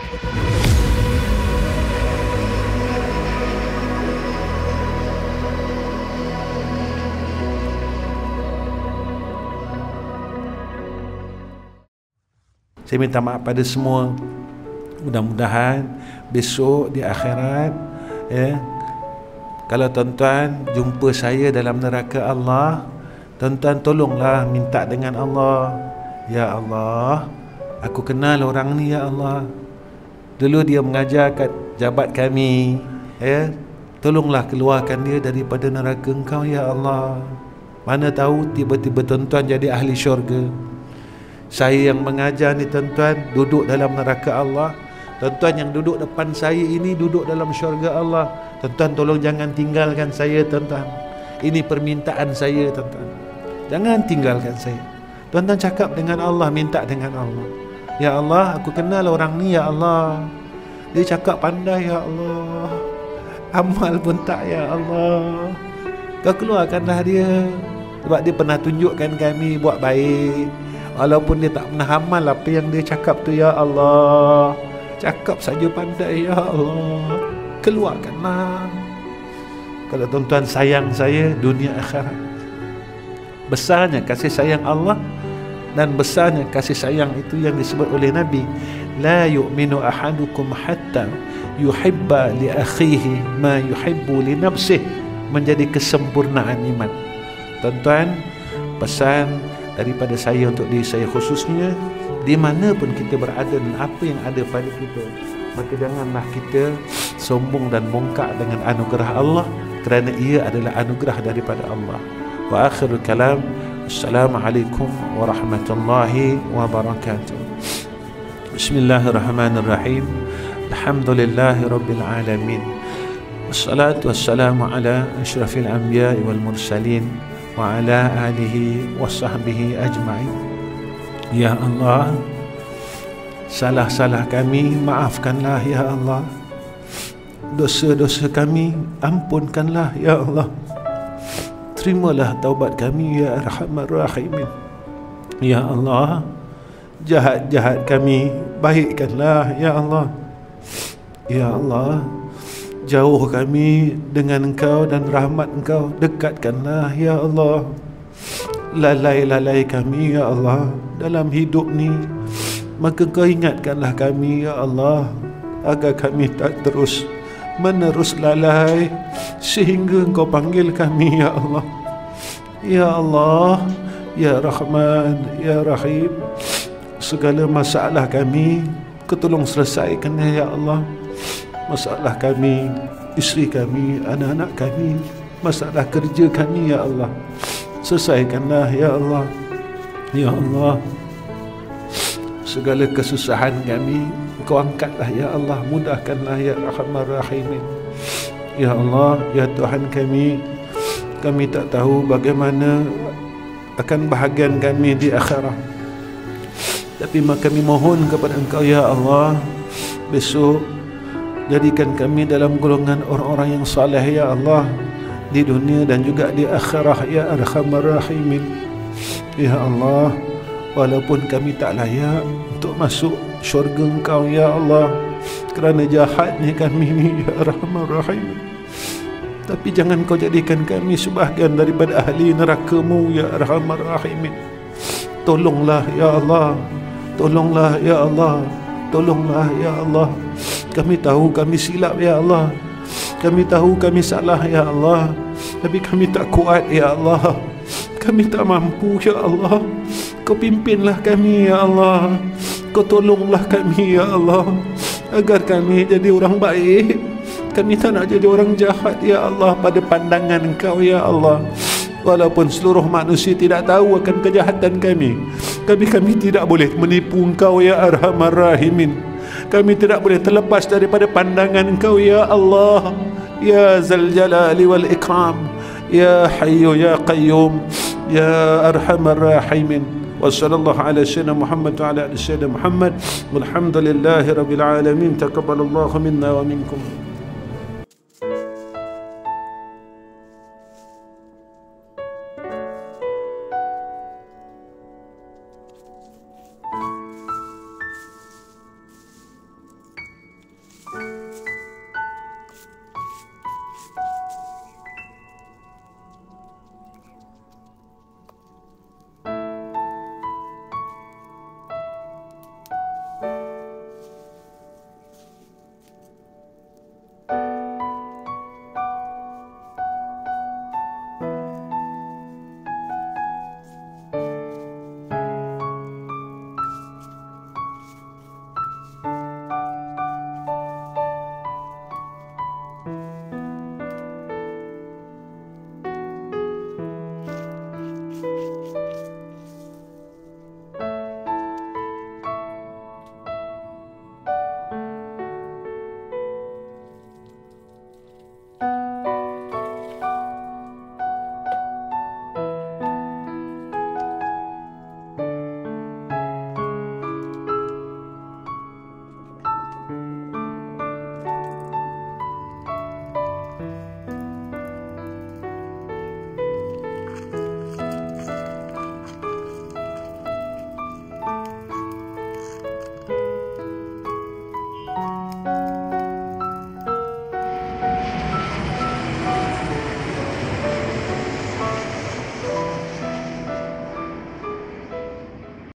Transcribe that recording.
Saya minta maaf pada semua. Mudah-mudahan besok di akhirat, kalau tuan-tuan jumpa saya dalam neraka Allah, tuan-tuan tolonglah minta dengan Allah, ya Allah, aku kenal orang ni ya Allah. Dulu dia mengajar kat jabat kami, tolonglah keluarkan dia daripada neraka Engkau ya Allah. Mana tahu tiba-tiba tuan-tuan jadi ahli syurga. Saya yang mengajar ni tuan-tuan duduk dalam neraka Allah. Tuan-tuan yang duduk depan saya ini duduk dalam syurga Allah. Tuan-tuan tolong jangan tinggalkan saya tuan-tuan. Ini permintaan saya tuan-tuan. Jangan tinggalkan saya. Tuan-tuan cakap dengan Allah, minta dengan Allah. Ya Allah, aku kenal orang ni ya Allah. Dia cakap pandai ya Allah. Amal pun tak ya Allah. Kau keluarkanlah dia. Sebab dia pernah tunjukkan kami buat baik. Walaupun dia tak pernah amal apa yang dia cakap tu ya Allah. Cakap saja pandai ya Allah. Keluarkanlah. Kalau tuan-tuan sayang saya dunia akhirat, besarnya kasih sayang Allah dan besarnya kasih sayang itu yang disebut oleh Nabi, la yu'minu ahadukum hatta yuhibba li akhihi ma yuhibbu li nafsihi, menjadi kesempurnaan iman. Tuan-tuan, pesan daripada saya untuk diri saya khususnya, di mana pun kita berada dan apa yang ada pada kita, maka janganlah kita sombong dan bongkak dengan anugerah Allah, kerana ia adalah anugerah daripada Allah. Wa akhirul kalam, assalamualaikum warahmatullahi wabarakatuh. Bismillahirrahmanirrahim. Alhamdulillahi rabbil alamin. Wassalatu wassalamu ala asyrafil anbiya'i wal mursalin wa ala alihi wa sahbihi ajma'in. Ya Allah, salah-salah kami maafkanlah ya Allah. Dosa-dosa kami ampunkanlah ya Allah. Terimalah taubat kami ya Arhamar Rahimin. Ya Allah, jahat-jahat kami baikkanlah ya Allah. Ya Allah, jauh kami dengan Engkau dan rahmat Engkau dekatkanlah ya Allah. Lalai-lalai kami ya Allah dalam hidup ni, maka Kau ingatkanlah kami ya Allah, agar kami tak terus menerus lalai sehingga Engkau panggil kami ya Allah. Ya Allah, ya Rahman, ya Rahim, segala masalah kami Kau tolong selesaikannya ya Allah. Masalah kami, isteri kami, anak-anak kami, masalah kerja kami ya Allah, selesaikanlah ya Allah. Ya Allah, segala kesusahan kami Kau angkatlah ya Allah, mudahkanlah ya Arhamar Rahimin. Ya Allah, ya Tuhan kami tak tahu bagaimana akan bahagian kami di akhirat, tapi kami mohon kepada Engkau ya Allah, besok jadikan kami dalam golongan orang-orang yang saleh ya Allah, di dunia dan juga di akhirah ya Arhamar Rahimin. Ya Allah, walaupun kami tak layak untuk masuk syurga Engkau ya Allah, kerana jahatnya kami ni ya Arhamar Rahimin, tapi jangan Kau jadikan kami sebahagian daripada ahli neraka-Mu ya Arhamar Rahimin. Tolonglah ya Allah, tolonglah ya Allah, tolonglah ya Allah. Kami tahu kami silap ya Allah, kami tahu kami salah ya Allah, tapi kami tak kuat ya Allah, kami tak mampu ya Allah. Kau pimpinlah kami ya Allah, Kau tolonglah kami ya Allah, agar kami jadi orang baik. Kami tak nak jadi orang jahat ya Allah pada pandangan Engkau ya Allah. Walaupun seluruh manusia tidak tahu akan kejahatan kami, kami tidak boleh menipu Engkau ya Arhamar Rahimin. Kami tidak boleh terlepas daripada pandangan Engkau ya Allah, ya Zal Jalali wal Ikram, ya Hayyu ya Qayyum, ya Arhamar Rahimin. Wa sallallahu ala sayyidina Muhammad wa ala ali sayyidina Muhammad. Walhamdulillahi rabbil alamin. Taqabbalallahu minna wa minkum.